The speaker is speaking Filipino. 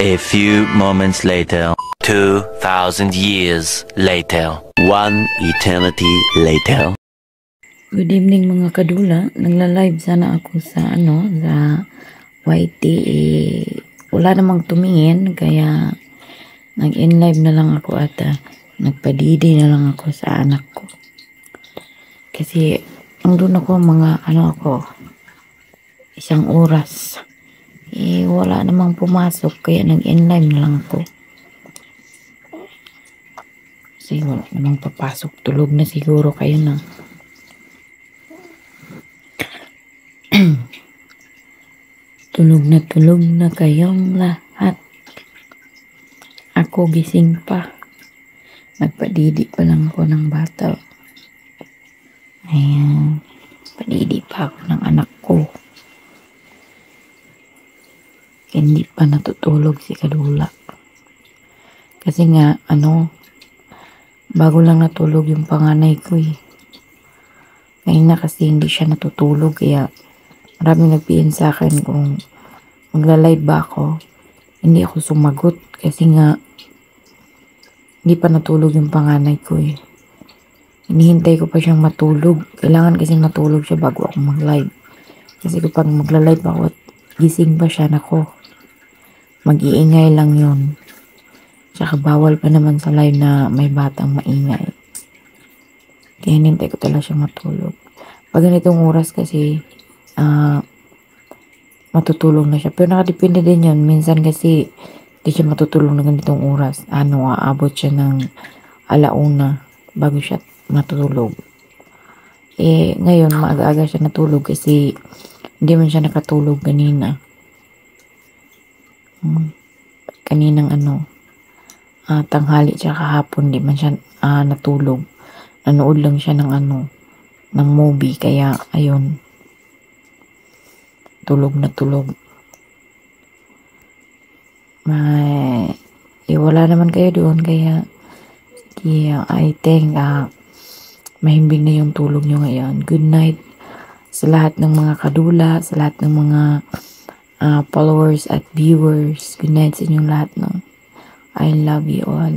A few moments later, 2,000 years later, one eternity later. Good evening mga kadula. Nagla-live sana ako sa sa YT. Wala namang tumingin kaya nag-in-live na lang ako at nagpadidi na lang ako sa anak ko. Kasi andun ako mga isang oras. Wala namang pumasok kaya nag-in-live na lang ako. Kasi wala namang papasok. Tulog na siguro kayo na. Tulog na kayong lahat. Ako gising pa. Nagpadidi pa lang ako ng bata. Ayan. Padidi pa ako ng anak ko. Hindi pa natutulog si Kadula. Kasi nga, bago lang natulog yung panganay ko eh. Ngayon na kasi hindi siya natutulog kaya maraming nagpiin sa akin kung magla-live ba ako. Hindi ako sumagot kasi nga hindi pa natulog yung panganay ko eh. Hinihintay ko pa siyang matulog. Kailangan kasi matulog siya bago ako mag-live. Kasi kapag magla-live ako at gising pa siya, nako, mag-iingay lang yun. Tsaka bawal pa naman sa live na may batang maingay. Kaya hinihintay ko talaga siya matulog. Pag ganitong oras kasi matutulog na siya. Pero nakadepende din yun. Minsan kasi di siya matutulog na ganitong oras. Aabot siya ng 1:00 bago siya matulog. Ngayon maaga-aga siya natulog kasi hindi man siya nakatulog kanina. Kaninang tanghali tsaka hapon di man siya natulog. Nanood lang siya ng ng movie kaya ayun. Tulog na tulog. Wala naman kayo doon kaya I think mahimbing na yung tulog nyo ngayon. Good night sa lahat ng mga kadula, sa lahat ng mga followers at viewers. Good night sa inyong lahat. I love you all.